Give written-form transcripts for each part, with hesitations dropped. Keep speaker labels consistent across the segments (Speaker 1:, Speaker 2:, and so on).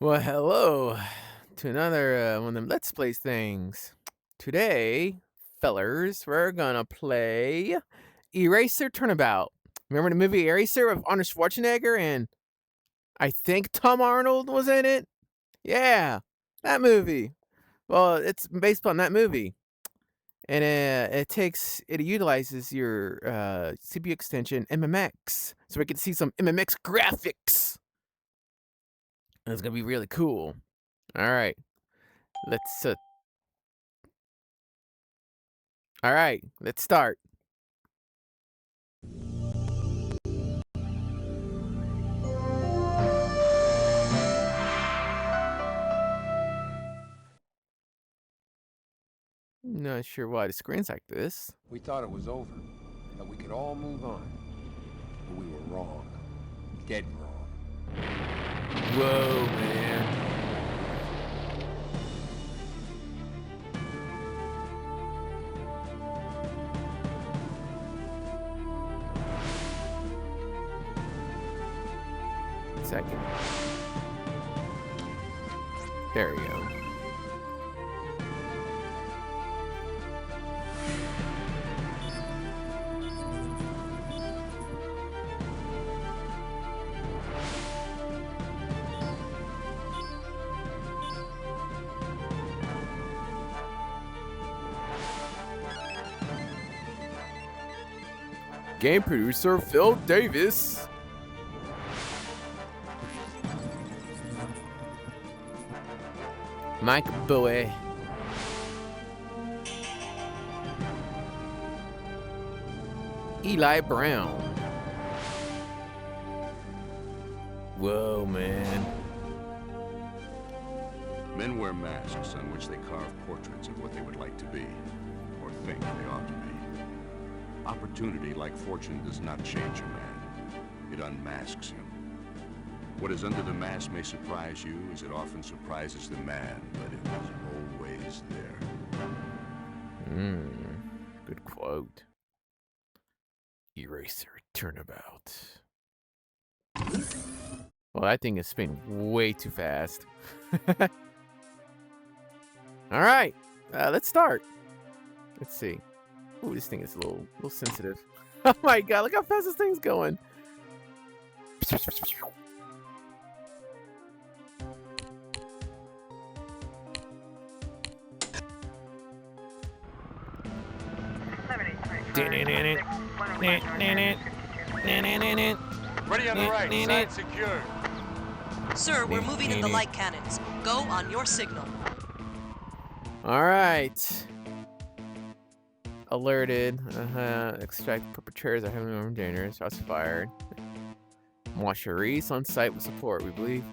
Speaker 1: Well, hello to another one of them Let's Plays things. Today, fellers, we're gonna play Eraser Turnabout. Remember the movie Eraser with Arnold Schwarzenegger and I think Tom Arnold was in it? Yeah, that movie. Well, it's based on that movie. And it utilizes your CPU extension MMX. So we can see some MMX graphics. And it's gonna be really cool. Alright. Let's All right, let's start. Not sure why the screen's like this.
Speaker 2: We thought it was over, that we could all move on. But we were wrong. Dead wrong.
Speaker 1: Whoa, man. Second. There we go. Game producer Phil Davis. Mike Bowie. Eli Brown. Whoa, man.
Speaker 3: Men wear masks on which they carve portraits of what they would like to be, or think they ought to be. Opportunity, like fortune, does not change a man. It unmasks him. What is under the mask may surprise you, as it often surprises the man, but it is always there.
Speaker 1: Good quote. Eraser Turnabout. Well, that thing is spinning way too fast. All right, let's start. Let's see. Ooh, this thing is a little sensitive. Oh my god, look how fast this thing's going.
Speaker 4: Ready on the right, side secured.
Speaker 5: Sir, we're moving in the light cannons. Go on your signal.
Speaker 1: All right. Alerted. Extract perpetrators are having armed dangerous. Shots fired. Washeries on site with support, we believe.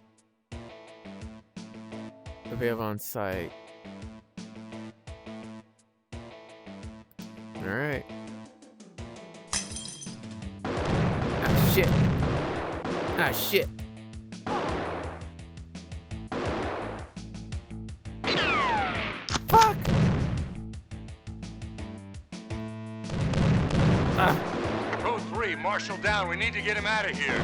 Speaker 1: Available on site. All right. Ah, shit. Ah, shit. Fuck!
Speaker 4: Code 3, Marshal down. We need to get him out of here.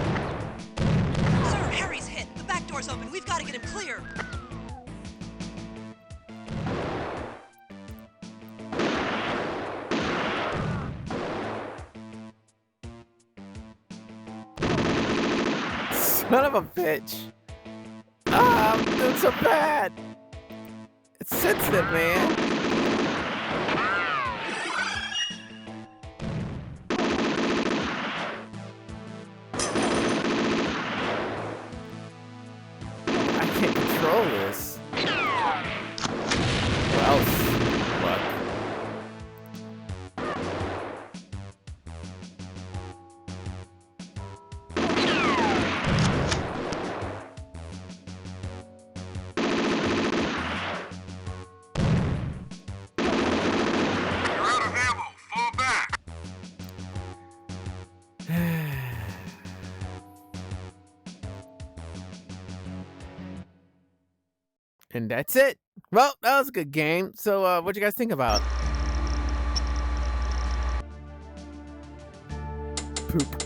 Speaker 5: Sir, Harry's hit. The back door's open. We've got to get him clear.
Speaker 1: Son of a bitch. Ah, I'm doing so bad. It's sensitive, man. I can't control this. Well, fuck.
Speaker 4: You're out of ammo. Fall back.
Speaker 1: And that's it. Well, that was a good game. So, what'd you guys think about? Poop.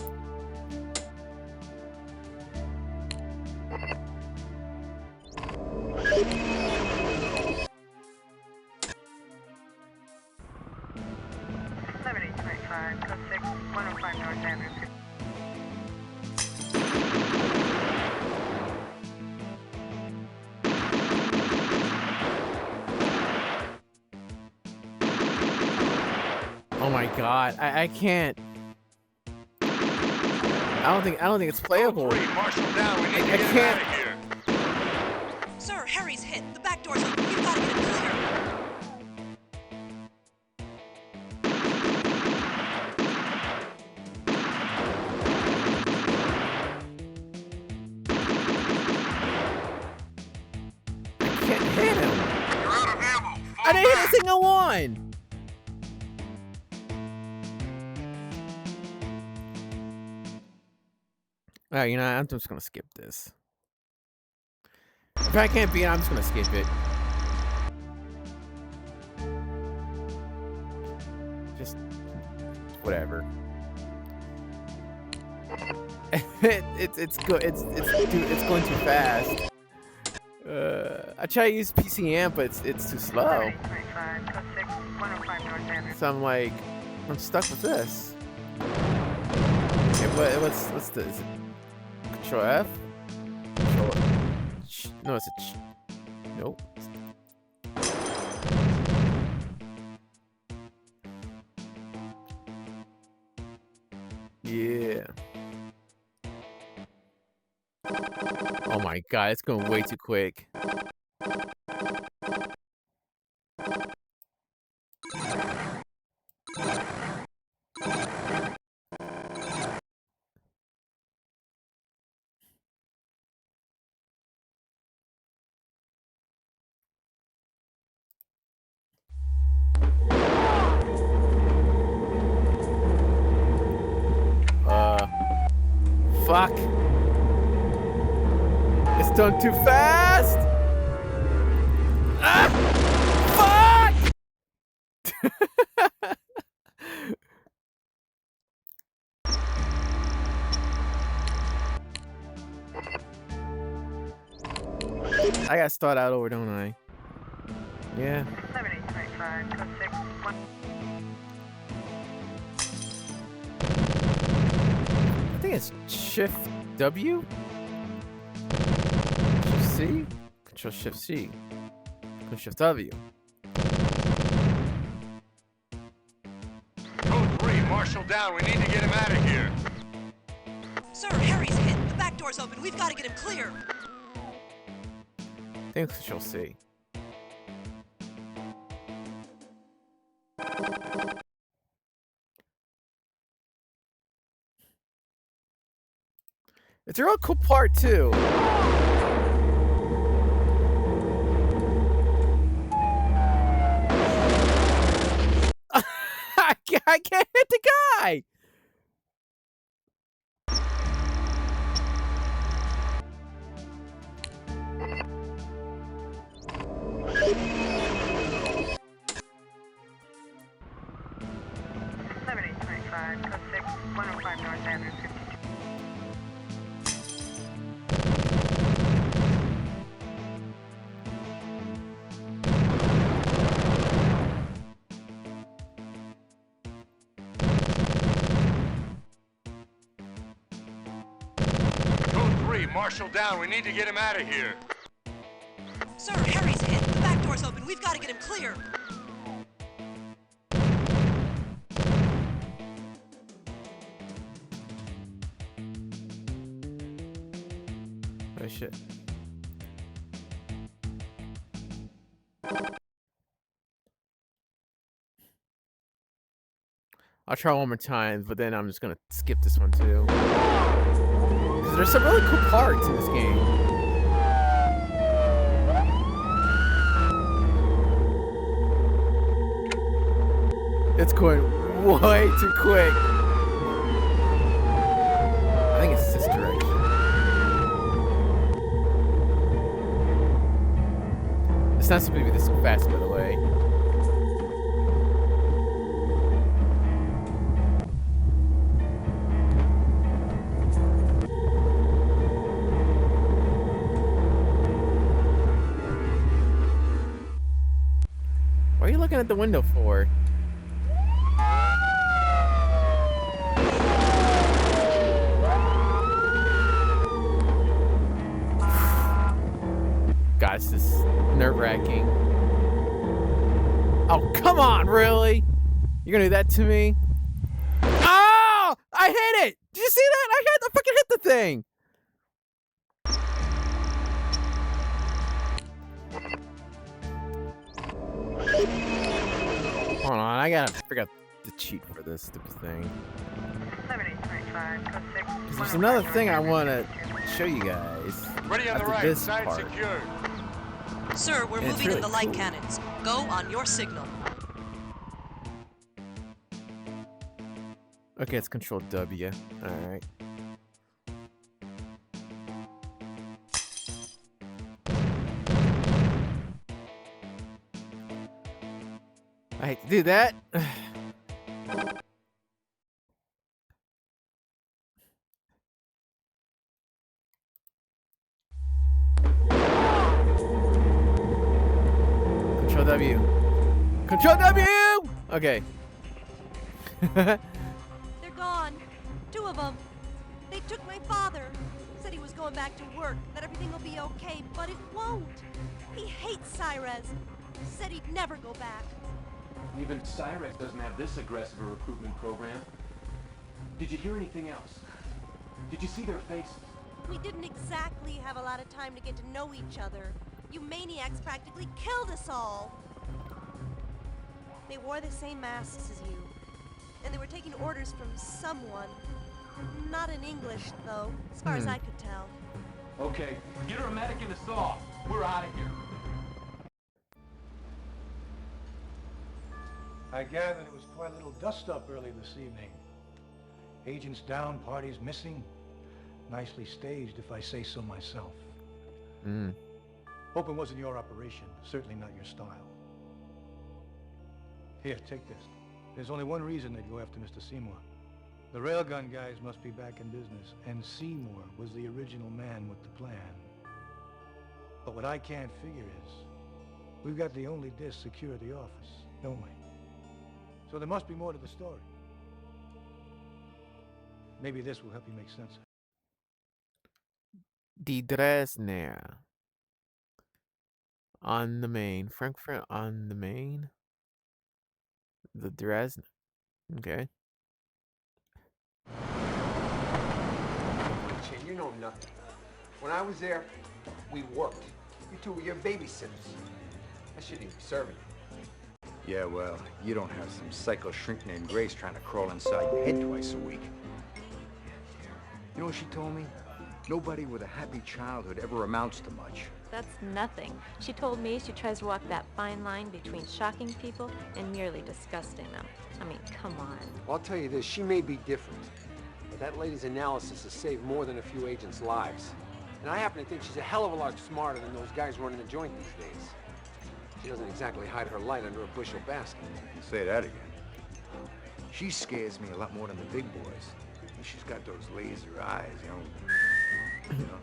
Speaker 1: Oh my god, I can't. I don't think it's playable.
Speaker 4: 3, marshal down. We need to
Speaker 1: I
Speaker 4: get him
Speaker 1: can't.
Speaker 4: out of here.
Speaker 5: Sir, Harry's hit. The back door's open. We've got to get him clear.
Speaker 1: I can't hit him.
Speaker 4: You're out of ammo.
Speaker 1: I didn't hit a single one. Alright, you know, I'm just gonna skip this. If I can't beat it, I'm just gonna skip it. Just whatever. It's good. It's going too fast. I try to use PCM, but it's too slow. So I'm like, I'm stuck with this. Okay, what's this? Is it Control F? Control. No, it's a. Nope. Yeah. Oh my god, it's going way too quick. Fuck. It's done too fast. Ah! Fuck! I gotta start out over, don't I? Yeah. I think it's Shift W? Shift C? Control Shift C. Control Shift W.
Speaker 4: Code 3, marshal down. We need to get him out of here.
Speaker 5: Sir, Harry's hit. The back door's open. We've got to get him clear.
Speaker 1: I think it's Control C. It's a real cool part too. I can't hit the guy.
Speaker 4: Code 3, marshal down. We need to get him out of here.
Speaker 5: Sir, Harry's hit. The back door's open. We've got to get him clear.
Speaker 1: Oh shit. I'll try one more time, but then I'm just gonna skip this one too. Because there's some really cool parts in this game. It's going way too quick. I think it's this direction. It's not supposed to be this fast, by the way. What are you looking at the window for? God, this is nerve-wracking. Oh, come on, really? You're gonna do that to me? Oh! I hit it! Did you see that? I fucking hit the thing! Hold on, I gotta figure out the cheat for this stupid thing. 'Cause there's another thing I wanna show you guys.
Speaker 4: Ready on the
Speaker 1: after
Speaker 4: right,
Speaker 1: this
Speaker 4: side
Speaker 1: part.
Speaker 4: secured.
Speaker 5: Sir, we're
Speaker 1: And it's
Speaker 5: moving
Speaker 1: really
Speaker 5: in the light
Speaker 1: cool.
Speaker 5: cannons. Go on your signal.
Speaker 1: Okay, it's Control W. Alright. I hate to do that. Control W. Control W! Okay.
Speaker 6: They're gone. 2 of them. They took my father. Said he was going back to work, that everything will be okay, but it won't. He hates Cyrez. Said he'd never go back.
Speaker 7: Even Cyrez doesn't have this aggressive a recruitment program. Did you hear anything else? Did you see their faces?
Speaker 6: We didn't exactly have a lot of time to get to know each other. You maniacs practically killed us all. They wore the same masks as you. And they were taking orders from someone. Not in English, though, as far as I could tell.
Speaker 7: Okay, get her a medic and a saw. We're out of here.
Speaker 8: I gather there was quite a little dust-up early this evening. Agents down, parties missing. Nicely staged, if I say so myself. Hope it wasn't your operation. Certainly not your style. Here, take this. There's only one reason they'd go after Mr. Seymour. The railgun guys must be back in business, and Seymour was the original man with the plan. But what I can't figure is, we've got the only disc secure at the office, don't we? So there must be more to the story. Maybe this will help you make sense of it.
Speaker 1: Die Dresdner. On the Main. Frankfurt on the Main. The Dresden. Okay.
Speaker 2: Chin, you know nothing. When I was there, we worked. You two were your babysitters. I shouldn't even be serving you.
Speaker 9: Yeah, well, you don't have some psycho shrink named Grace trying to crawl inside your head twice a week. You know what she told me? Nobody with a happy childhood ever amounts to much.
Speaker 10: That's nothing. She told me she tries to walk that fine line between shocking people and merely disgusting them. I mean, come on.
Speaker 2: Well, I'll tell you this, she may be different, but that lady's analysis has saved more than a few agents' lives. And I happen to think she's a hell of a lot smarter than those guys running the joint these days. She doesn't exactly hide her light under a bushel basket.
Speaker 9: Say that again. She scares me a lot more than the big boys. She's got those laser eyes, you know.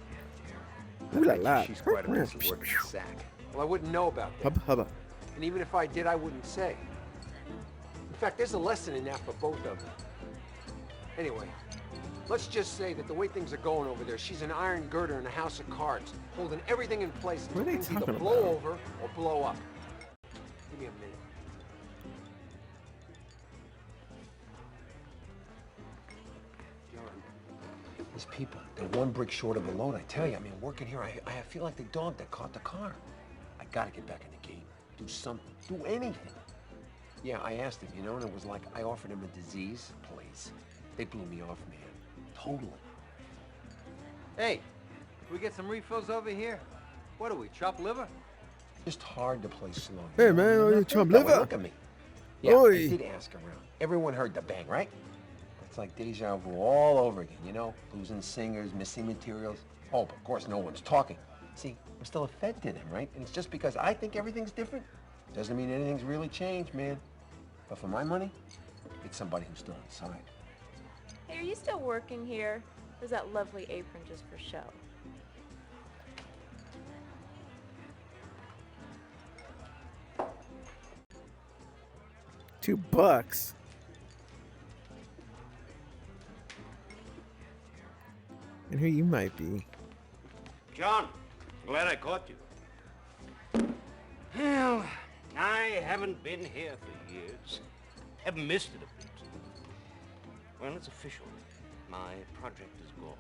Speaker 1: Ooh la la.
Speaker 9: She's quite a piece of work in the sack.
Speaker 2: Well, I wouldn't know about that.
Speaker 1: Hubba hubba.
Speaker 2: And even if I did, I wouldn't say. In fact, there's a lesson in that for both of them. Anyway, let's just say that the way things are going over there, she's an iron girder in a house of cards, holding everything in place
Speaker 1: What are
Speaker 2: until
Speaker 1: they
Speaker 2: things either
Speaker 1: talking
Speaker 2: blow
Speaker 1: about?
Speaker 2: over or blow up. Give me a minute. John, these people, they're one brick short of the load, I tell you. I mean, working here, I feel like the dog that caught the car. I gotta get back in the game. Do something. Do anything. Yeah, I asked him, you know, and it was like I offered him a disease. Please. They blew me off, man. Totally.
Speaker 11: Hey, can we get some refills over here? What are we, chopped liver?
Speaker 2: Just hard to play slow.
Speaker 1: Hey, man,
Speaker 2: You're
Speaker 1: you
Speaker 2: not
Speaker 1: chump
Speaker 2: that way.
Speaker 1: liver?
Speaker 2: Look at me. Yeah,
Speaker 1: Oi.
Speaker 2: I did ask around. Everyone heard the bang, right? It's like deja vu all over again, you know? Losing singers, missing materials. Oh, but of course, no one's talking. See, I'm still a fed to them, right? And it's just because I think everything's different. Doesn't mean anything's really changed, man. But for my money, it's somebody who's still inside.
Speaker 10: Hey, are you still working here? Or is that lovely apron just for show?
Speaker 1: $2. And here you might be.
Speaker 11: John, glad I caught you.
Speaker 12: Well, I haven't been here for years. Haven't missed it a bit. Well, it's official. My project is gone.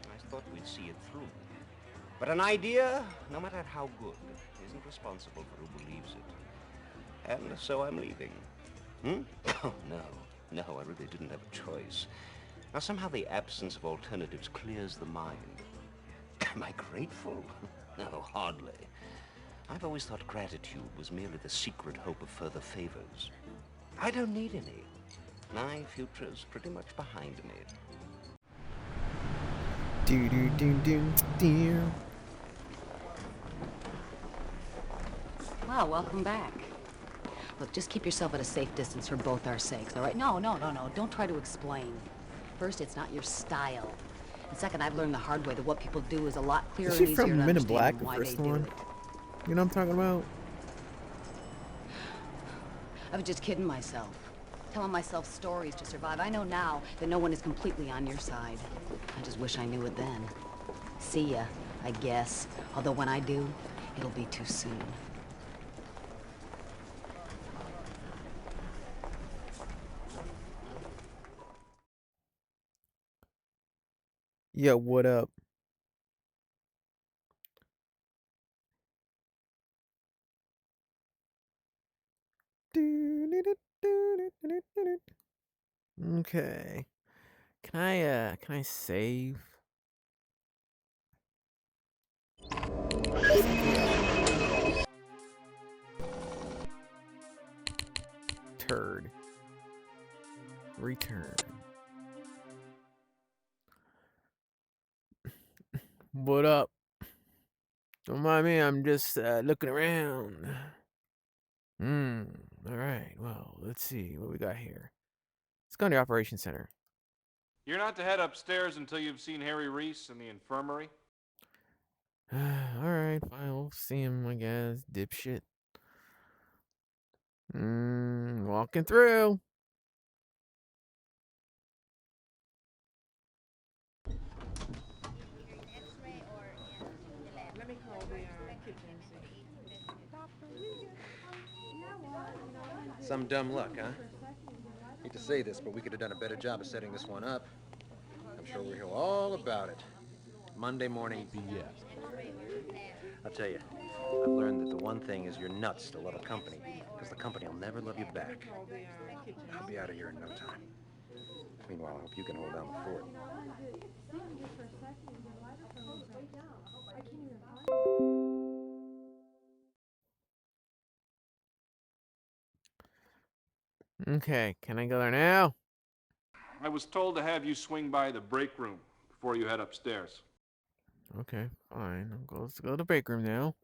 Speaker 12: I thought we'd see it through. But an idea, no matter how good, isn't responsible for who believes it. And so I'm leaving. Oh, no, I really didn't have a choice. Now, somehow the absence of alternatives clears the mind. Am I grateful? No, hardly. I've always thought gratitude was merely the secret hope of further favors. I don't need any. My future's pretty much behind me.
Speaker 1: Do do do do do.
Speaker 13: Well, welcome back. Look, just keep yourself at a safe distance for both our sakes, all right? No. Don't try to explain. First, it's not your style. And second, I've learned the hard way that what people do is a lot clearer
Speaker 1: Is
Speaker 13: and
Speaker 1: she
Speaker 13: easier to
Speaker 1: from Men in
Speaker 13: understand
Speaker 1: Black,
Speaker 13: than
Speaker 1: the
Speaker 13: why
Speaker 1: first
Speaker 13: they do
Speaker 1: one?
Speaker 13: it.
Speaker 1: You know what I'm talking about?
Speaker 13: I was just kidding myself. Telling myself stories to survive. I know now that no one is completely on your side. I just wish I knew it then. See ya, I guess. Although when I do, it'll be too soon.
Speaker 1: Yo, what up? Okay. Can I save? Turd. Return. What up? Don't mind me, I'm just looking around. Alright, well, let's see what we got here. Let's go to the Operations Center.
Speaker 7: You're not to head upstairs until you've seen Harry Reese in the infirmary.
Speaker 1: Alright, fine, we'll see him, I guess. Dipshit. Walking through.
Speaker 2: Some dumb luck, huh? Hate to say this, but we could have done a better job of setting this one up. I'm sure we'll hear all about it. Monday morning BS. I'll tell you, I've learned that the one thing is you're nuts to love a company, because the company will never love you back. I'll be out of here in no time. Meanwhile, I hope you can hold down the fort.
Speaker 1: Okay, can I go there now?
Speaker 7: I was told to have you swing by the break room before you head upstairs.
Speaker 1: Okay, fine. Let's go to the break room now.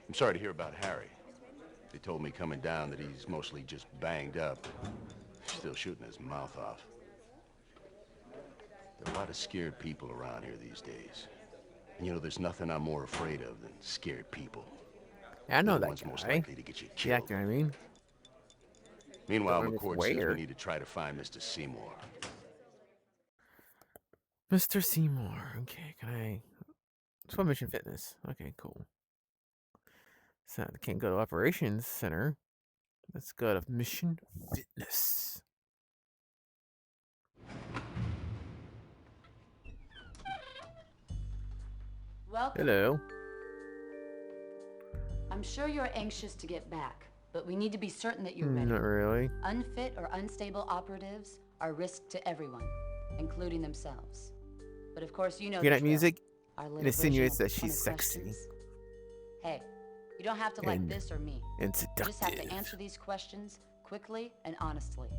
Speaker 3: I'm sorry to hear about Harry. They told me coming down that he's mostly just banged up, still shooting his mouth off. There are a lot of scared people around here these days. And you know, there's nothing I'm more afraid of than scared people.
Speaker 1: Yeah, I know
Speaker 3: They're the
Speaker 1: that
Speaker 3: ones
Speaker 1: guy.
Speaker 3: most likely to get you
Speaker 1: The
Speaker 3: killed.
Speaker 1: actor, I mean.
Speaker 3: Meanwhile,
Speaker 1: Don't
Speaker 3: McCord says
Speaker 1: where.
Speaker 3: we need to try to find Mr. Seymour.
Speaker 1: Mr. Seymour. Okay, can I... It's what Mission Fitness. Okay, cool. So I can't go to Operations Center. Let's go to Mission Fitness.
Speaker 13: Welcome.
Speaker 1: Hello.
Speaker 13: I'm sure you're anxious to get back, but we need to be certain that you're ready.
Speaker 1: Not really.
Speaker 13: Unfit or unstable operatives are a risk to everyone, including themselves. But of course, you know
Speaker 1: Hear
Speaker 13: the
Speaker 1: that
Speaker 13: drill.
Speaker 1: music?
Speaker 13: Our
Speaker 1: It
Speaker 13: little
Speaker 1: insinuates
Speaker 13: version
Speaker 1: that
Speaker 13: of 20
Speaker 1: she's sexy.
Speaker 13: questions. Hey, you don't have to like
Speaker 1: And-
Speaker 13: this or me.
Speaker 1: and
Speaker 13: You just have to
Speaker 1: seductive.
Speaker 13: answer these questions quickly and honestly.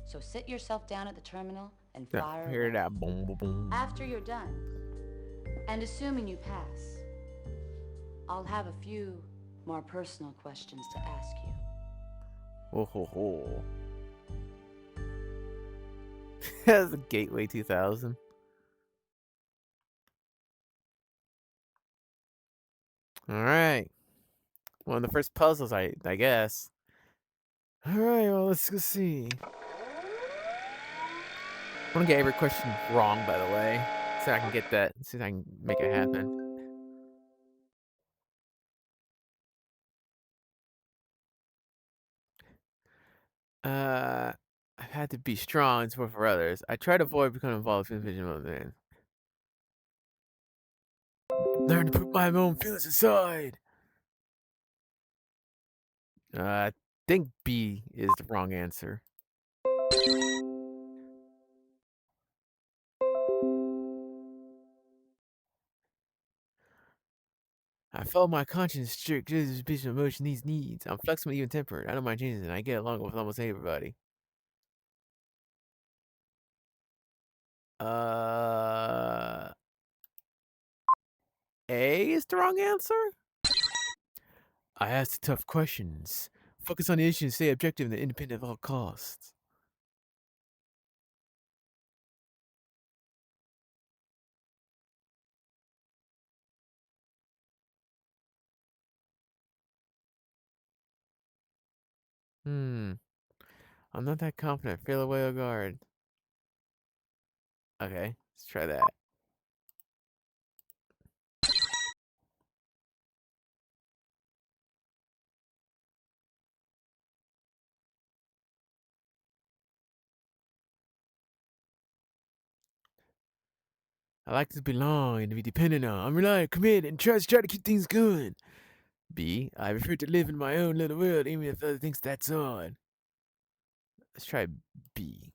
Speaker 13: So sit yourself down at the terminal and
Speaker 1: Yeah,
Speaker 13: fire
Speaker 1: hear
Speaker 13: away.
Speaker 1: that boom, boom, boom.
Speaker 13: After you're done, and assuming you pass, I'll have a few more personal questions to ask you.
Speaker 1: Oh ho ho. That's the Gateway 2000. All right. One of the first puzzles, I guess. All right, well, let's go see. I want to get every question wrong, by the way, so I can get that. See if I can make it happen. I've had to be strong and support for others. I try to avoid becoming involved in vision of man. Learn to put my own feelings aside. I think B is the wrong answer. I follow my conscience strict suspicion of emotion these needs. I'm flexible, even tempered. I don't mind changes, and I get along with almost everybody. A is the wrong answer? I ask the tough questions. Focus on the issue and stay objective and independent at all costs. I'm not that confident. Feel away on guard. Okay, let's try that. I like to belong and to be dependent on. I'm reliant, committed, and try to keep things going. B. I prefer to live in my own little world, even if other thinks that's odd. Let's try B.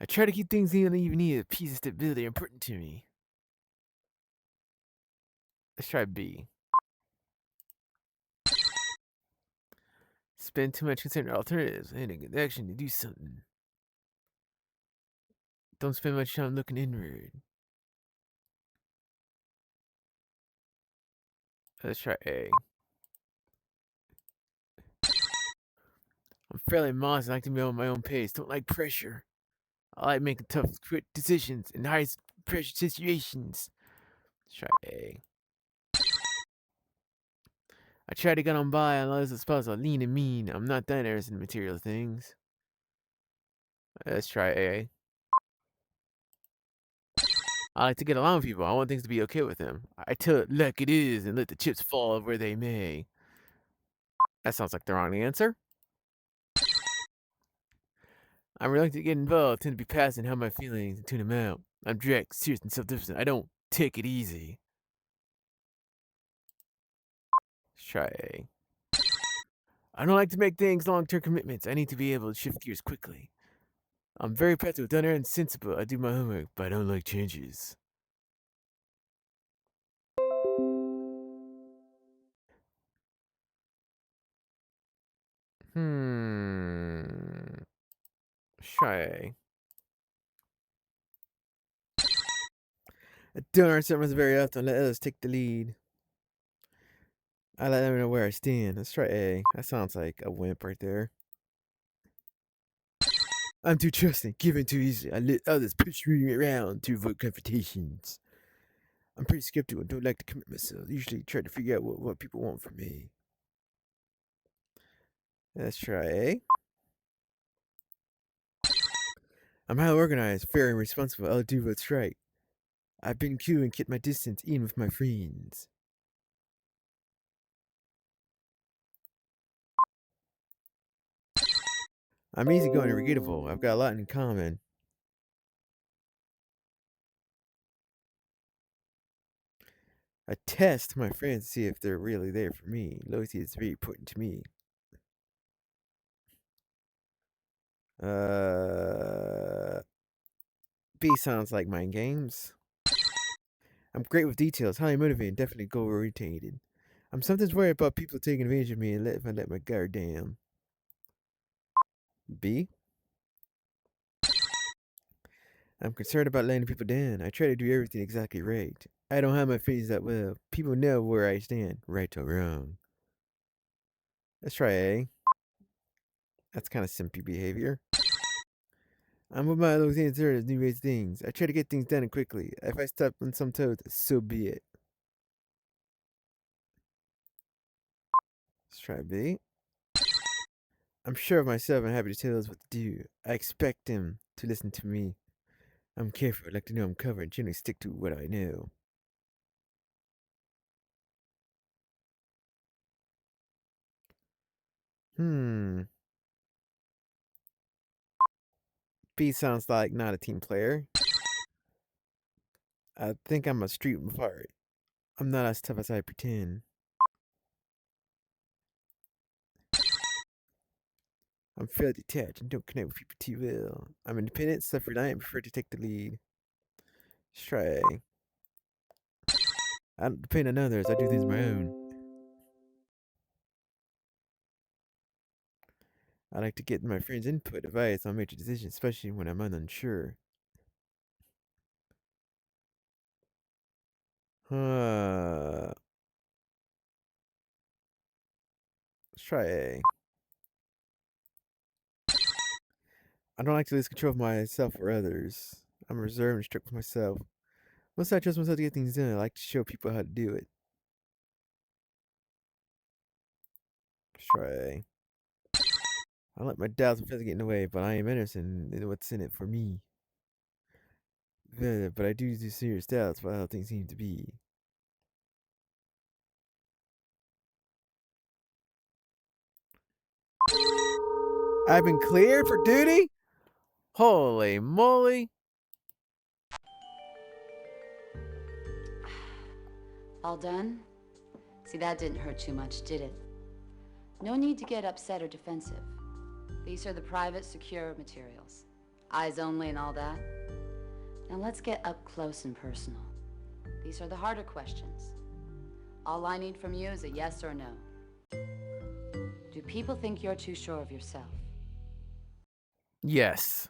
Speaker 1: I try to keep things even need a piece of stability important to me. Let's try B. Spend too much considering alternatives and a good action to do something. Don't spend much time looking inward. Let's try A. I'm fairly modest and like to be on my own pace. Don't like pressure. I like making tough, quick decisions in high pressure situations. Let's try A. I try to get on by unless it's possible. Lean and mean. I'm not that interested in material things. Let's try A. I like to get along with people. I want things to be okay with them. I tell it like it is and let the chips fall where they may. That sounds like the wrong answer. I'm reluctant to get involved, tend to be passive and have my feelings and tune them out. I'm direct, serious, and self-disciplined. I don't take it easy. Let's try A. I don't like to make things long-term commitments. I need to be able to shift gears quickly. I'm very practical, done and sensible. I do my homework, but I don't like changes. Try A. I don't understand myself very often. Let others take the lead. I let them know where I stand. Let's try A. That sounds like a wimp right there. I'm too trusting, giving too easily. I let others push me around to avoid confrontations. I'm pretty skeptical. Don't like to commit myself. Usually try to figure out what people want from me. Let's try A. I'm highly organized, fair, and responsible. I'll do what's right. I've been cool and kept my distance even with my friends. I'm easygoing and forgettable. I've got a lot in common. I test my friends to see if they're really there for me. Loyalty is very important to me. B sounds like mind games. I'm great with details, highly motivated, definitely goal orientated. I'm sometimes worried about people taking advantage of me and if I let my guard down. B. I'm concerned about letting people down. I try to do everything exactly right. I don't have my feelings that well. People know where I stand, right or wrong. Let's try A. That's kind of simpy behavior. I'm with my Louisiana Turtles, new age things. I try to get things done quickly. If I step on some toes, so be it. Let's try B. I'm sure of myself and happy to tell us what to do. I expect him to listen to me. I'm careful. I like to know I'm covered and generally stick to what I know. B sounds like not a team player. I think I'm a street fart. I'm not as tough as I pretend. I'm fairly detached and don't connect with people too well. I'm independent, self-reliant, and prefer to take the lead. Let's try A. I don't depend on others. I do things on my own. I like to get my friends' input, advice on major decisions, especially when I'm unsure. Let's try A. I don't like to lose control of myself or others. I'm reserved and strict with myself. Once I trust myself to get things done, I like to show people how to do it. Let's try A. I don't let my doubts and fears get in the way, but I am interested in what's in it for me. But I do serious doubts about how things seem to be. I've been cleared for duty? Holy moly.
Speaker 13: All done? See, that didn't hurt too much, did it? No need to get upset or defensive. These are the private, secure materials. Eyes only and all that. Now let's get up close and personal. These are the harder questions. All I need from you is a yes or no. Do people think you're too sure of yourself?
Speaker 1: Yes.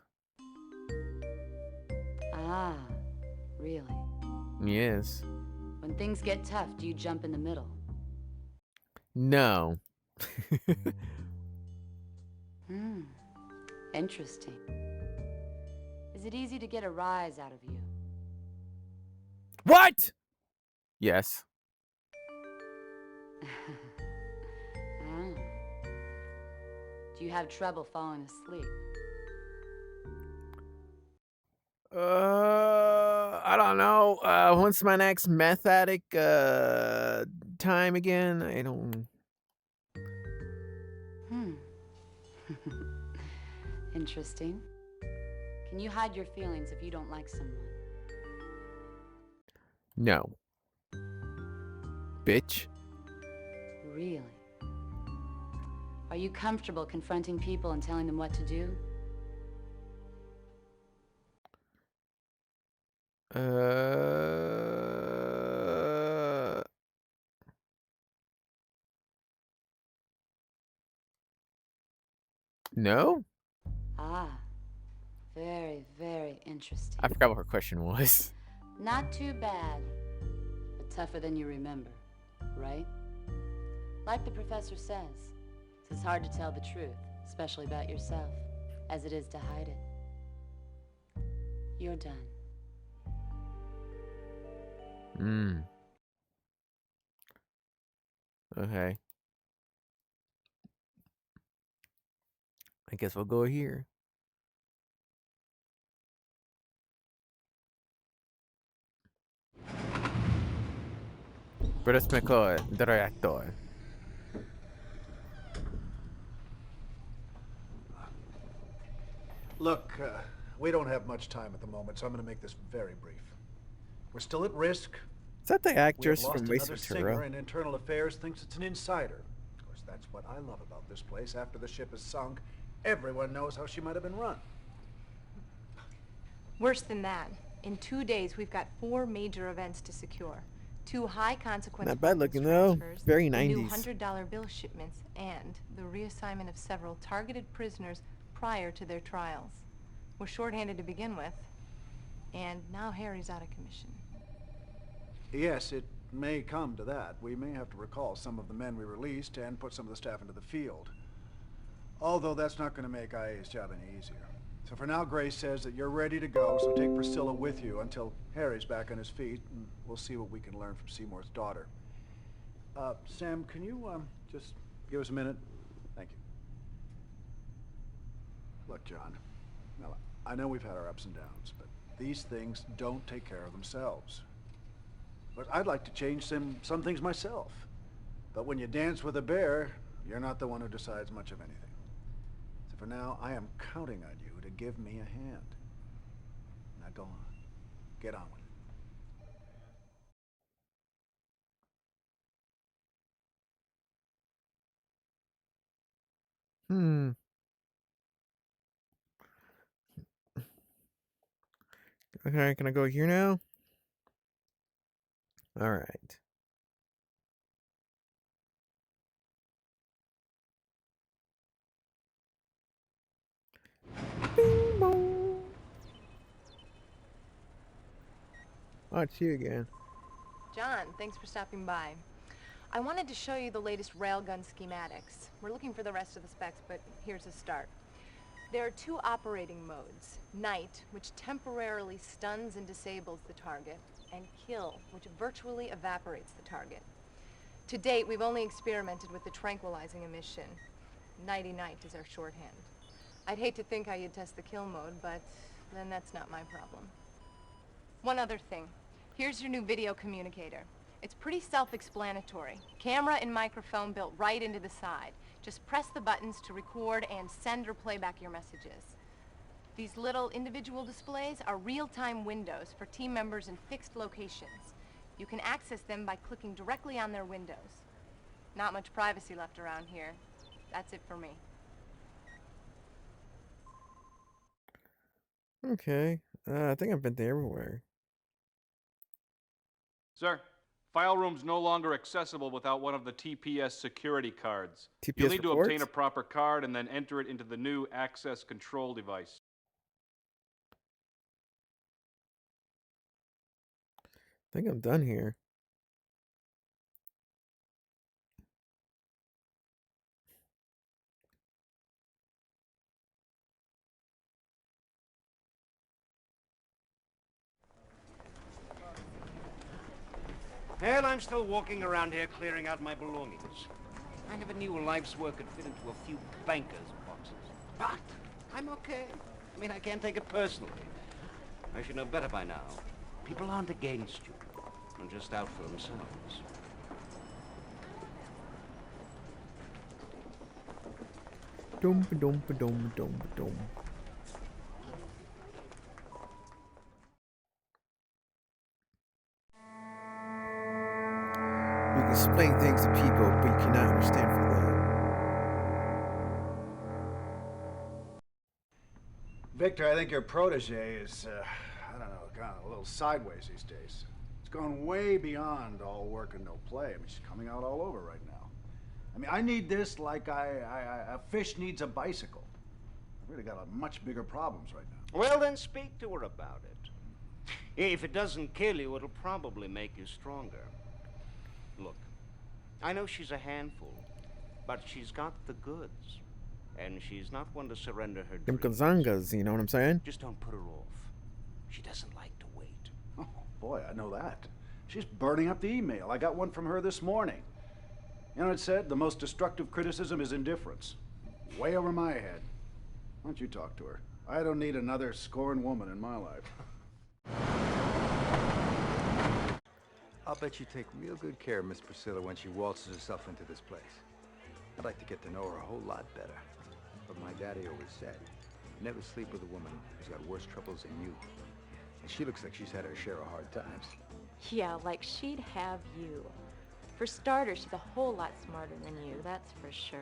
Speaker 13: Ah, really?
Speaker 1: Yes.
Speaker 13: When things get tough, do you jump in the middle?
Speaker 1: No.
Speaker 13: Interesting. Is it easy to get a rise out of you?
Speaker 1: What? Yes.
Speaker 13: Do you have trouble falling asleep?
Speaker 1: I don't know. When's my next meth addict time again? I don't.
Speaker 13: Interesting. Can you hide your feelings if you don't like someone?
Speaker 1: No. Bitch.
Speaker 13: Really? Are you comfortable confronting people and telling them what to do?
Speaker 1: No?
Speaker 13: Ah, very, very interesting.
Speaker 1: I forgot what her question was.
Speaker 13: Not too bad, but tougher than you remember, right? Like the professor says, it's as hard to tell the truth, especially about yourself, as it is to hide it. You're done.
Speaker 1: Okay. I guess we'll go here. Pero mejor, the reactor.
Speaker 14: Look, we don't have much time at the moment, so I'm going to make this very brief. We're still at risk.
Speaker 1: Is that the actress
Speaker 14: We have
Speaker 1: from
Speaker 14: lost
Speaker 1: Race
Speaker 14: another
Speaker 1: Ventura?
Speaker 14: singer, and Internal Affairs thinks it's an insider. Of course, that's what I love about this place. After the ship is sunk, everyone knows how she might have been run.
Speaker 15: Worse than that. In 2 days, we've got 4 major events to secure. 2 high-consequence
Speaker 1: Not bad looking though.
Speaker 15: transfers,
Speaker 1: Very
Speaker 15: the new
Speaker 1: 90s.
Speaker 15: $100 bill shipments, and the reassignment of several targeted prisoners prior to their trials. We're shorthanded to begin with, and now Harry's out of commission.
Speaker 14: Yes, it may come to that. We may have to recall some of the men we released and put some of the staff into the field. Although that's not going to make IA's job any easier. So for now, Grace says that you're ready to go, so take Priscilla with you until Harry's back on his feet, and we'll see what we can learn from Seymour's daughter. Sam, can you, just give us a minute? Thank you. Look, John, now, I know we've had our ups and downs, but these things don't take care of themselves. But I'd like to change some things myself. But when you dance with a bear, you're not the one who decides much of anything. So for now, I am counting on you to give me a hand. Now go on. Get on with it.
Speaker 1: Hmm. Okay, can I go here now? All right. Bing bong. Oh, it's you again.
Speaker 15: John, thanks for stopping by. I wanted to show you the latest railgun schematics. We're looking for the rest of the specs, but here's a start. There are two operating modes. Night, which temporarily stuns and disables the target, and Kill, which virtually evaporates the target. To date, we've only experimented with the tranquilizing emission. Nighty-night is our shorthand. I'd hate to think how you'd test the Kill mode, but then that's not my problem. One other thing. Here's your new video communicator. It's pretty self-explanatory. Camera and microphone built right into the side. Just press the buttons to record and send or play back your messages. These little individual displays are real-time windows for team members in fixed locations. You can access them by clicking directly on their windows. Not much privacy left around here. That's it for me.
Speaker 1: Okay. I think I've been there everywhere.
Speaker 16: Sir, file room's no longer accessible without one of the TPS security cards.
Speaker 1: TPS
Speaker 16: You'll need to
Speaker 1: reports?
Speaker 16: obtain a proper card and then enter it into the new access control device.
Speaker 1: I think I'm done here.
Speaker 12: Hell, I'm still walking around here clearing out my belongings. I have a new life's work could fit into a few banker's boxes. But I'm okay. I mean, I can't take it personally. I should know better by now. People aren't against you. They're just out for themselves.
Speaker 1: Dum dum dum dum dum. You can explain things to people, but you cannot understand for them.
Speaker 14: Victor, I think your protege is, I don't know, kind of a little sideways these days. It's gone way beyond all work and no play. I mean, she's coming out all over right now. I mean, I need this like a fish needs a bicycle. I've really got much bigger problems right now.
Speaker 12: Well, then speak to her about it. If it doesn't kill you, it'll probably make you stronger. Look, I know she's a handful, but she's got the goods. And she's not one to surrender her
Speaker 1: Them
Speaker 12: dreams.
Speaker 1: kazangas, you know what I'm saying?
Speaker 12: Just don't put her off. She doesn't like to wait.
Speaker 14: Oh, boy, I know that. She's burning up the email. I got one from her this morning. You know, it said, the most destructive criticism is indifference. Way over my head. Why don't you talk to her? I don't need another scorned woman in my life.
Speaker 9: I'll bet you take real good care of Miss Priscilla when she waltzes herself into this place. I'd like to get to know her a whole lot better. But my daddy always said, never sleep with a woman who's got worse troubles than you. And she looks like she's had her share of hard times.
Speaker 10: Yeah, like she'd have you. For starters, she's a whole lot smarter than you, that's for sure.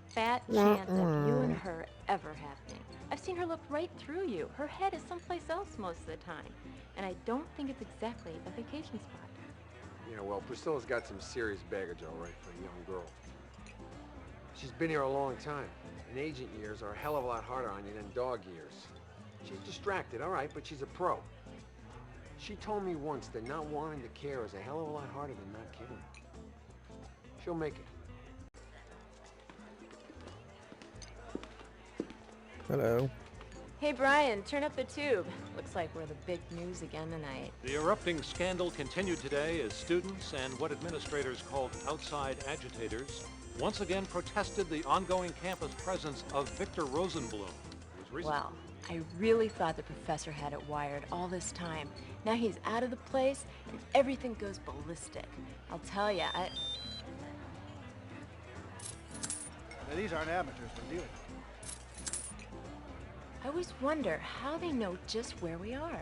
Speaker 10: Fat chance of you and her ever happening. I've seen her look right through you. Her head is someplace else most of the time. And I don't think it's exactly a vacation spot.
Speaker 2: Yeah, well, Priscilla's got some serious baggage, all right, for a young girl. She's been here a long time, and agent years are a hell of a lot harder on you than dog years. She's distracted, all right, but she's a pro. She told me once that not wanting to care is a hell of a lot harder than not caring. She'll make it.
Speaker 1: Hello.
Speaker 10: Hey, Brian, turn up the tube. Looks like we're the big news again tonight.
Speaker 17: The erupting scandal continued today as students and what administrators called outside agitators once again protested the ongoing campus presence of Victor Rosenblum.
Speaker 10: Well, I really thought the professor had it wired all this time. Now he's out of the place and everything goes ballistic. I'll tell ya,
Speaker 14: Now, these aren't amateurs we're dealing with.
Speaker 10: I always wonder how they know just where we are.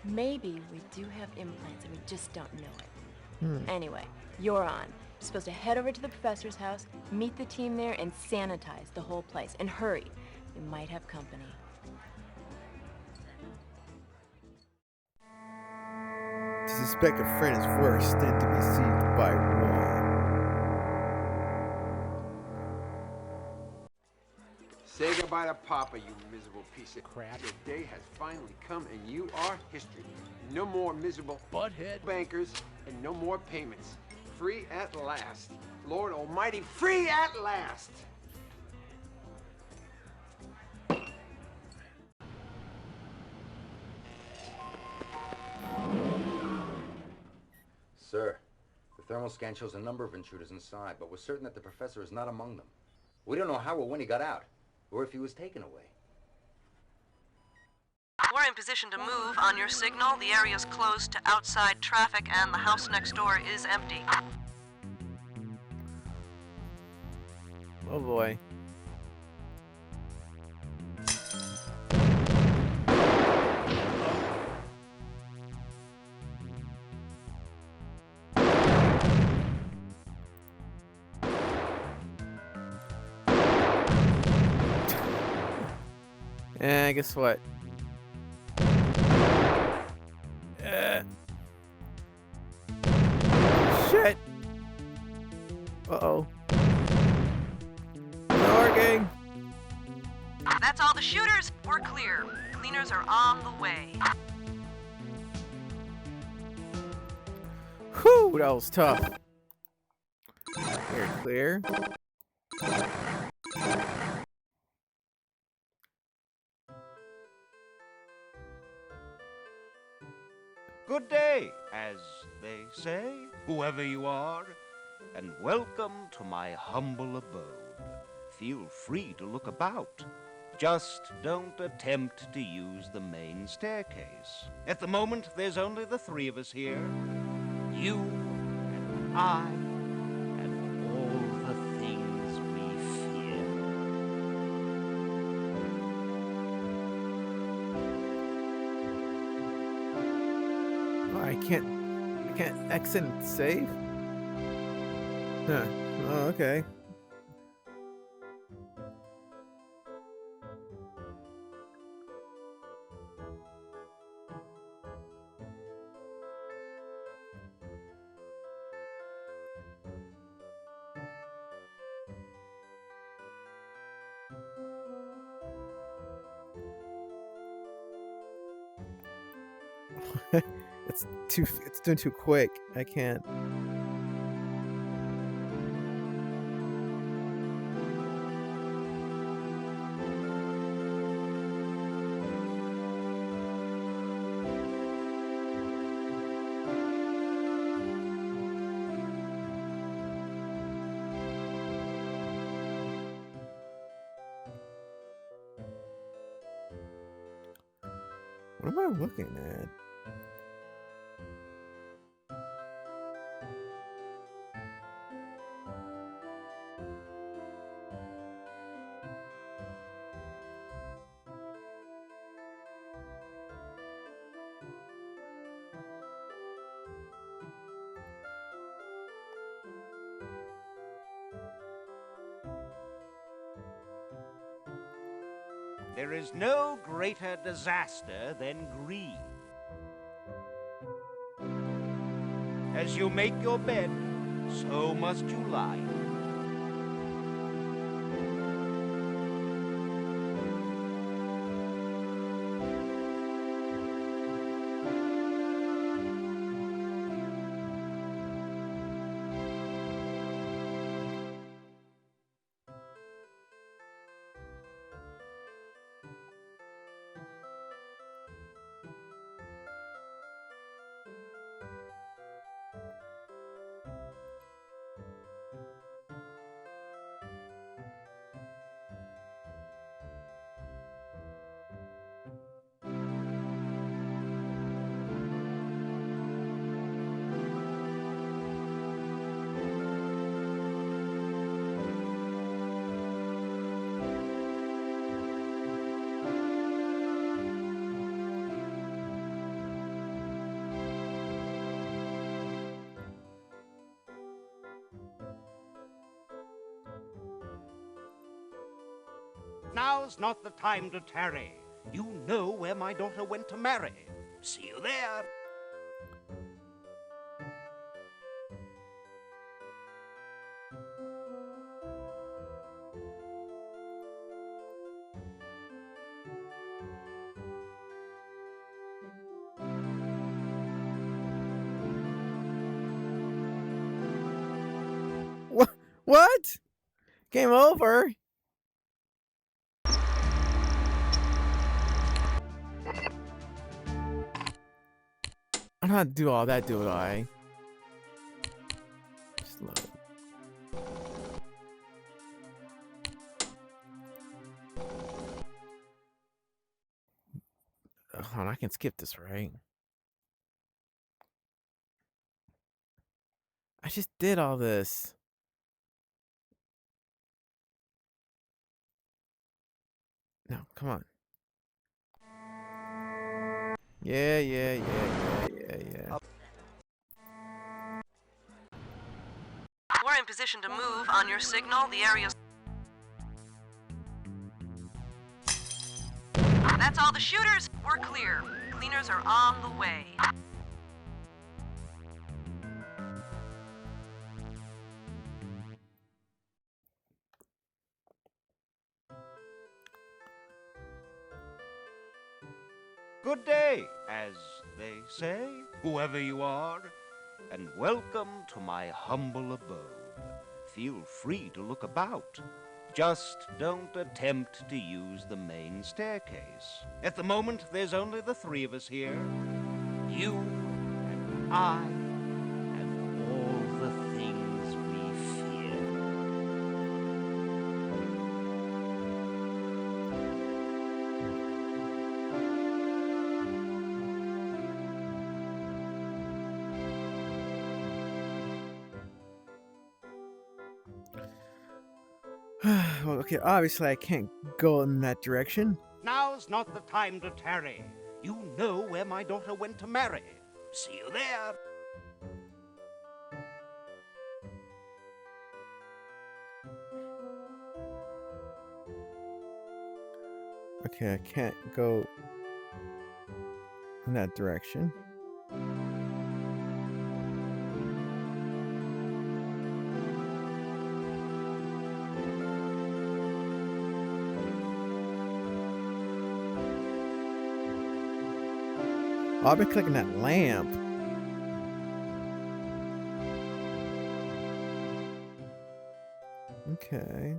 Speaker 10: Maybe we do have implants and we just don't know it. Anyway, you're on. You're supposed to head over to the professor's house, meet the team there, and sanitize the whole place. And hurry. We might have company.
Speaker 1: To suspect a friend is worse than to be deceived by one.
Speaker 2: Say goodbye to Papa, you miserable piece of crap. Your day has finally come, and you are history. No more miserable butthead bankers, and no more payments. Free at last. Lord Almighty, free at last!
Speaker 9: Sir, the thermal scan shows a number of intruders inside, but we're certain that the professor is not among them. We don't know how or when he got out, or if he was taken away.
Speaker 5: We're in position to move on your signal. The area's closed to outside traffic and the house next door is empty.
Speaker 1: Oh boy. Guess what? Shit! Uh-oh. Not working!
Speaker 5: That's all the shooters. We're clear. Cleaners are on the way.
Speaker 1: Whew, that was tough. Very clear.
Speaker 12: Good day, as they say, whoever you are, and welcome to my humble abode. Feel free to look about. Just don't attempt to use the main staircase. At the moment, there's only the three of us here. You and I and all the things we fear.
Speaker 1: Oh, I can't exit and save? Huh. Oh, okay. It's doing too quick. I can't. What am I looking at?
Speaker 12: There is no greater disaster than greed. As you make your bed, so must you lie. Now's not the time to tarry. You know where my daughter went to marry. See you there.
Speaker 1: What? Game over? I don't have to do all that, do I? Just load. Hold on, I can skip this, right? I just did all this. No, come on. Yeah.
Speaker 5: We're in position to move on your signal. The area's... That's all the shooters. We're clear. Cleaners are on the way.
Speaker 12: Good day, as they say, whoever you are, and welcome to my humble abode. Feel free to look about. Just don't attempt to use the main staircase. At the moment, there's only the three of us here. You and I and all the things we fear.
Speaker 1: Well, okay, obviously I can't go in that direction.
Speaker 12: Now's not the time to tarry. You know where my daughter went to marry. See you there.
Speaker 1: Okay, I can't go in that direction. Oh, I've been clicking that lamp. Okay.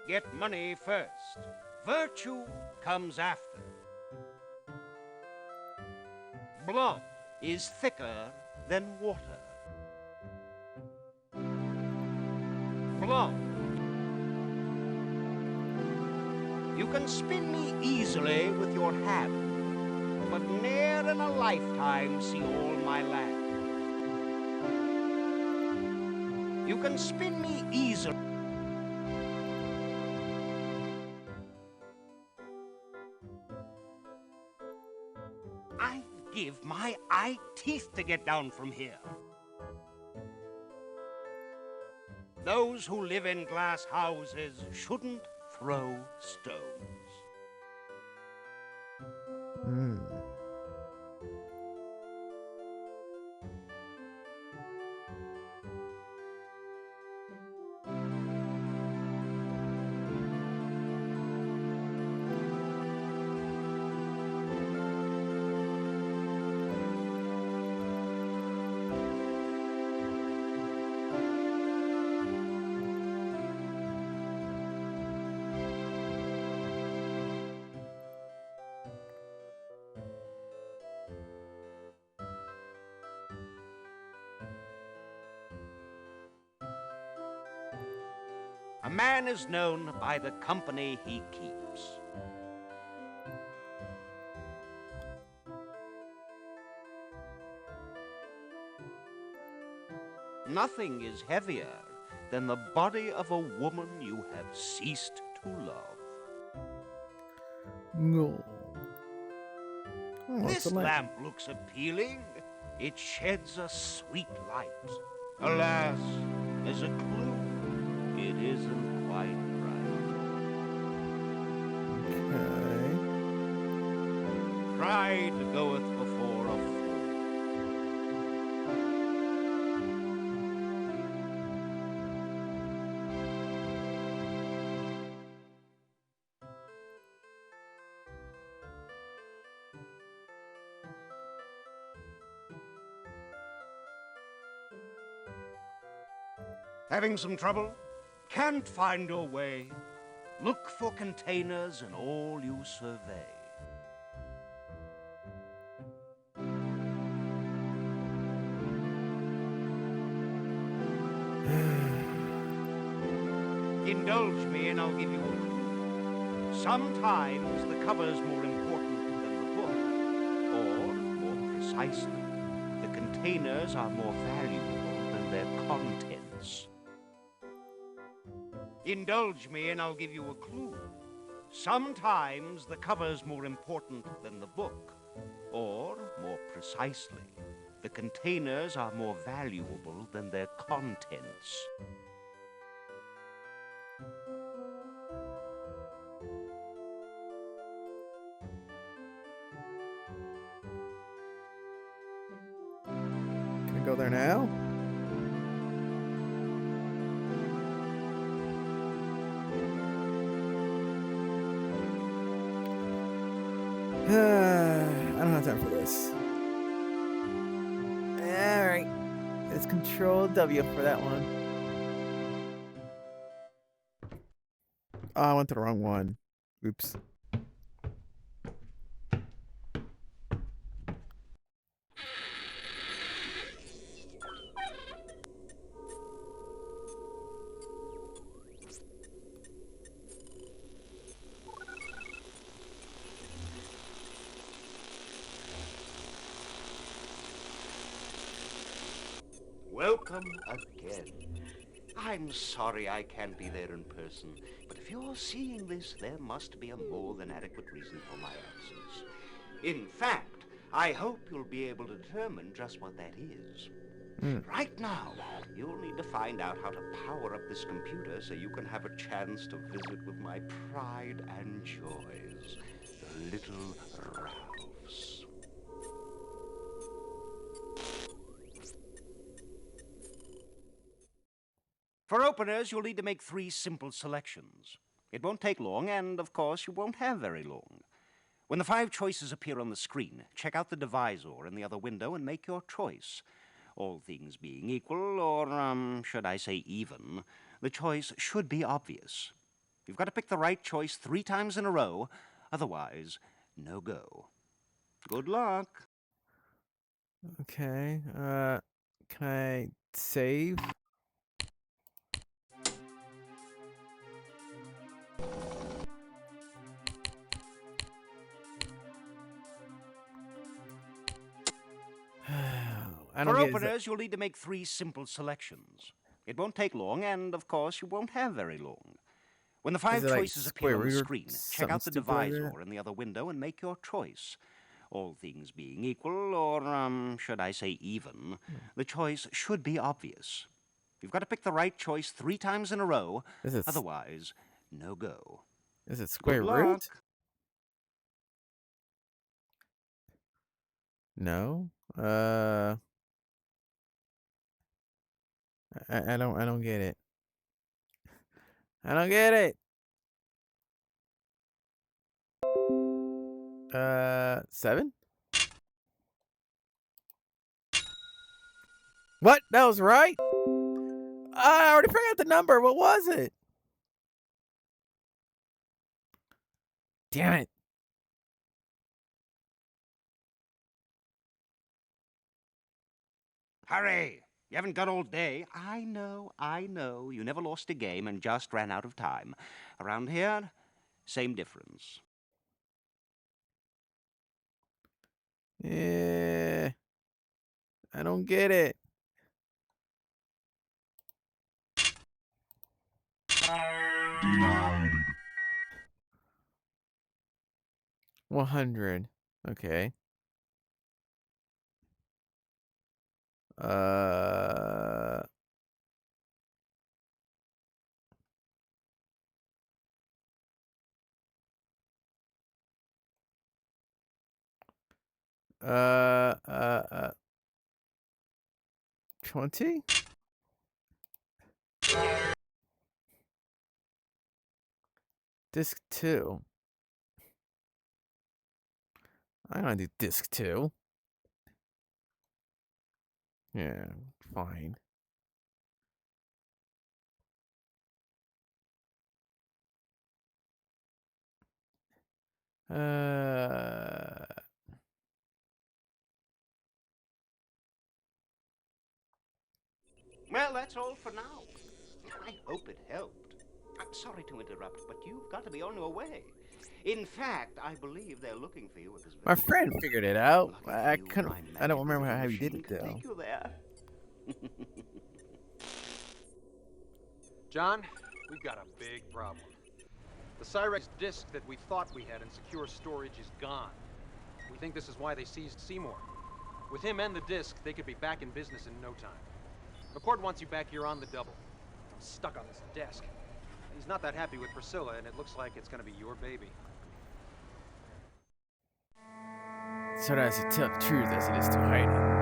Speaker 12: Get money first. Virtue comes after. Blood is thicker than water. Blood. You can spin me easily with your hand, but ne'er in a lifetime see all my land. You can spin me easily. I'd give my eye teeth to get down from here. Those who live in glass houses shouldn't throw stones. A man is known by the company he keeps. Nothing is heavier than the body of a woman you have ceased to love.
Speaker 1: No.
Speaker 12: This lamp looks appealing. It sheds a sweet light. Alas, as a clue, it isn't quite right.
Speaker 1: Okay.
Speaker 12: Pride goeth before a fall. Having some trouble? Can't find your way? Look for containers in all you survey. Indulge me and I'll give you a clue. Sometimes the cover's more important than the book. Or, more precisely, the containers are more valuable than their contents. Indulge me and I'll give you a clue. Sometimes the cover's more important than the book. Or, more precisely, the containers are more valuable than their contents.
Speaker 1: Can I go there now? I don't have time for this. Alright. It's Control W for that one. Oh, I went to the wrong one. Oops.
Speaker 12: Welcome again. I'm sorry I can't be there in person, but if you're seeing this, there must be a more than adequate reason for my absence. In fact, I hope you'll be able to determine just what that is. Right now, you'll need to find out how to power up this computer so you can have a chance to visit with my pride and joys, the little Ralphs. For openers, you'll need to make 3 simple selections. It won't take long, and of course, you won't have very long. When the 5 choices appear on the screen, check out the divisor in the other window and make your choice. All things being equal, or, should I say even, the choice should be obvious. You've got to pick the right choice 3 times in a row, otherwise, no go. Good luck.
Speaker 1: Okay. Can I save?
Speaker 12: For openers, you'll need to make 3 simple selections. It won't take long, and of course, you won't have very long. When the 5 choices appear on the screen, check out the divisor in the other window and make your choice. All things being equal, or, should I say even, the choice should be obvious. You've got to pick the right choice 3 times in a row, otherwise, no go.
Speaker 1: Is it square root? No. I don't get it. I don't get it. 7? What? That was right? I already forgot the number. What was it? Damn it.
Speaker 12: Hurry! You haven't got all day. I know. You never lost a game and just ran out of time. Around here, same difference.
Speaker 1: Yeah. I don't get it.
Speaker 3: Denied.
Speaker 1: 100. Okay. Uh. Uh. Uh. uh 20? Disc 2. I'm gonna do disc 2. Yeah, fine. Uh.
Speaker 12: Well, that's all for now. I hope it helped. I'm sorry to interrupt, but you've got to be on your way. In fact, I believe they're looking for you at this
Speaker 1: My
Speaker 12: very
Speaker 1: friend
Speaker 12: moment.
Speaker 1: figured it out.
Speaker 12: Lucky for
Speaker 1: I
Speaker 12: you,
Speaker 1: couldn't.
Speaker 12: my
Speaker 1: I don't
Speaker 12: magic
Speaker 1: remember
Speaker 12: moving
Speaker 1: how he did
Speaker 12: machine
Speaker 1: it
Speaker 12: can
Speaker 1: though.
Speaker 12: take you there.
Speaker 17: John, we've got a big problem. The Cyrex disk that we thought we had in secure storage is gone. We think this is why they seized Seymour. With him and the disk, they could be back in business in no time. McCord wants you back here on the double. I'm stuck on this desk. He's not that happy with Priscilla, and it looks like it's gonna be your baby.
Speaker 1: It's not as to tell the truth as it is to hide it.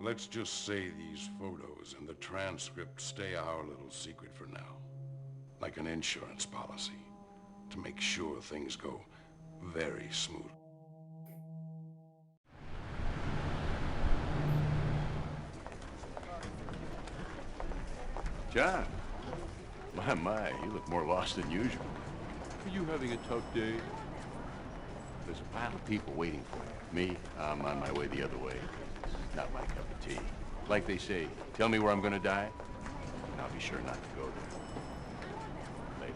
Speaker 3: Let's just say these photos and the transcript stay our little secret for now. Like an insurance policy. To make sure things go very smooth.
Speaker 18: John, my, you look more lost than usual.
Speaker 19: Are you having a tough day?
Speaker 18: There's a pile of people waiting for you. Me, I'm on my way the other way. It's not my cup of tea. Like they say, tell me where I'm gonna die, and I'll be sure not to go there. Later.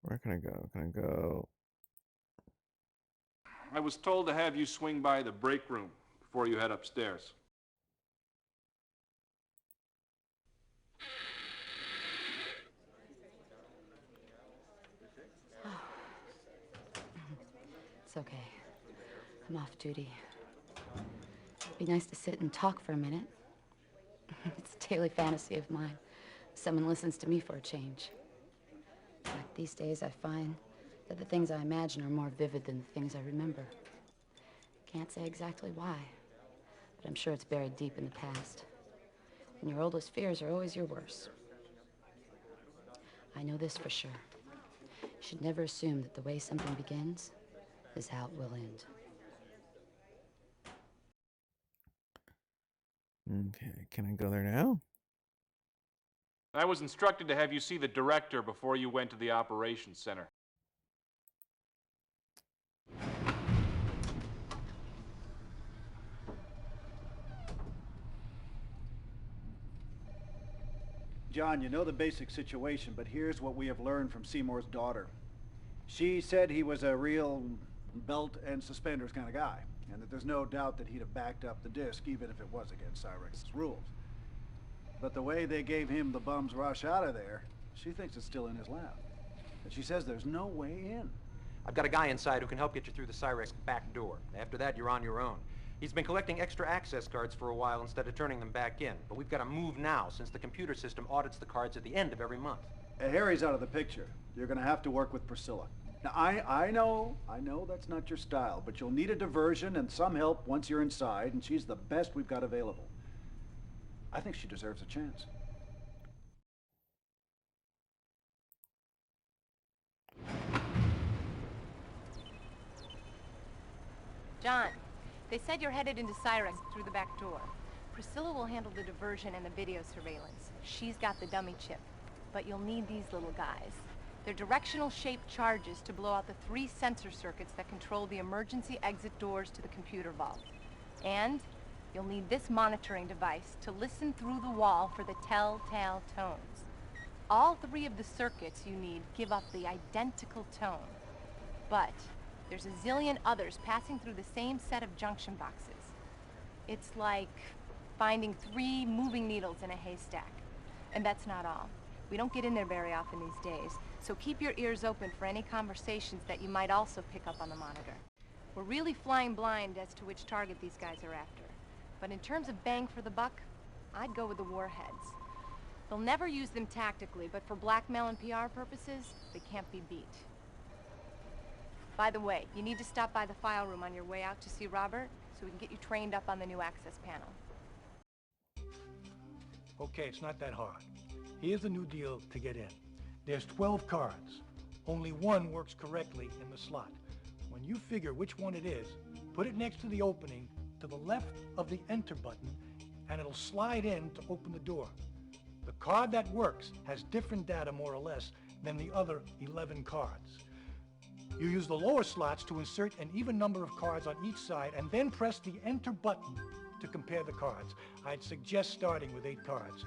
Speaker 1: Where can I go? Can I go?
Speaker 16: I was told to have you swing by the break room before you head upstairs.
Speaker 13: It's okay. I'm off duty. It'd be nice to sit and talk for a minute. It's a daily fantasy of mine. Someone listens to me for a change. But these days I find that the things I imagine are more vivid than the things I remember. Can't say exactly why, but I'm sure it's buried deep in the past. And your oldest fears are always your worst. I know this for sure. You should never assume that the way something begins is how it will end.
Speaker 1: Okay, can I go there now?
Speaker 16: I was instructed to have you see the director before you went to the operations center.
Speaker 14: John, you know the basic situation, but here's what we have learned from Seymour's daughter. She said he was a real belt and suspenders kind of guy, and that there's no doubt that he'd have backed up the disc even if it was against Cyrex's rules. But the way they gave him the bum's rush out of there, she thinks it's still in his lap. And she says there's no way in.
Speaker 17: I've got a guy inside who can help get you through the Cyrex back door. After that, you're on your own. He's been collecting extra access cards for a while instead of turning them back in. But we've got to move now, since the computer system audits the cards at the end of every month.
Speaker 14: Harry's out of the picture. You're gonna have to work with Priscilla. Now, I know that's not your style, but you'll need a diversion and some help once you're inside, and she's the best we've got available. I think she deserves a chance.
Speaker 15: John, they said you're headed into Cyrex through the back door. Priscilla will handle the diversion and the video surveillance. She's got the dummy chip. But you'll need these little guys. They're directional-shaped charges to blow out the 3 sensor circuits that control the emergency exit doors to the computer vault. And you'll need this monitoring device to listen through the wall for the telltale tones. All 3 of the circuits you need give off the identical tone. But there's a zillion others passing through the same set of junction boxes. It's like finding 3 moving needles in a haystack. And that's not all. We don't get in there very often these days, so keep your ears open for any conversations that you might also pick up on the monitor. We're really flying blind as to which target these guys are after. But in terms of bang for the buck, I'd go with the warheads. They'll never use them tactically, but for blackmail and PR purposes, they can't be beat. By the way, you need to stop by the file room on your way out to see Robert, so we can get you trained up on the new access panel.
Speaker 8: Okay, it's not that hard. Here's the new deal to get in. There's 12 cards. Only one works correctly in the slot. When you figure which one it is, put it next to the opening to the left of the enter button, and it'll slide in to open the door. The card that works has different data, more or less, than the other 11 cards. You use the lower slots to insert an even number of cards on each side, and then press the enter button to compare the cards. I'd suggest starting with 8 cards.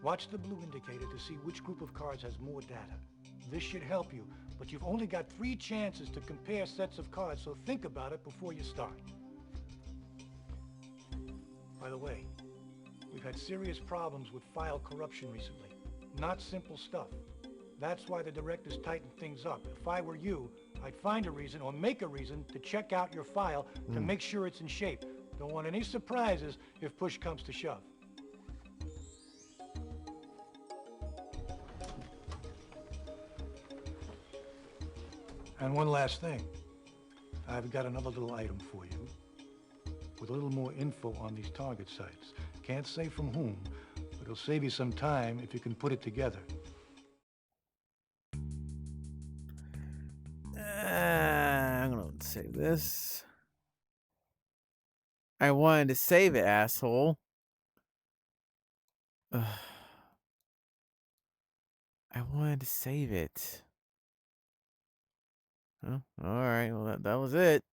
Speaker 8: Watch the blue indicator to see which group of cards has more data. This should help you, but you've only got 3 chances to compare sets of cards, so think about it before you start. By the way, we've had serious problems with file corruption recently. Not simple stuff. That's why the directors tightened things up. If I were you, I'd find a reason or make a reason to check out your file to make sure it's in shape. Don't want any surprises if push comes to shove. And one last thing. I've got another little item for you with a little more info on these target sites. Can't say from whom, but it'll save you some time if you can put it together.
Speaker 1: I'm gonna save this. I wanted to save it, asshole. Ugh. I wanted to save it. Oh, all right. Well, that was it.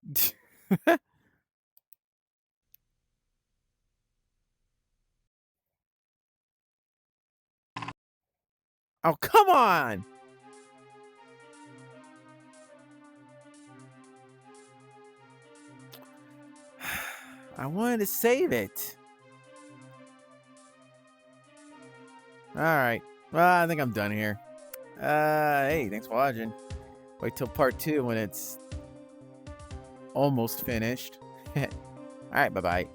Speaker 1: Oh, come on. I wanted to save it. All right. Well, I think I'm done here. Hey, thanks for watching. Wait till part 2 when it's almost finished. All right, bye-bye.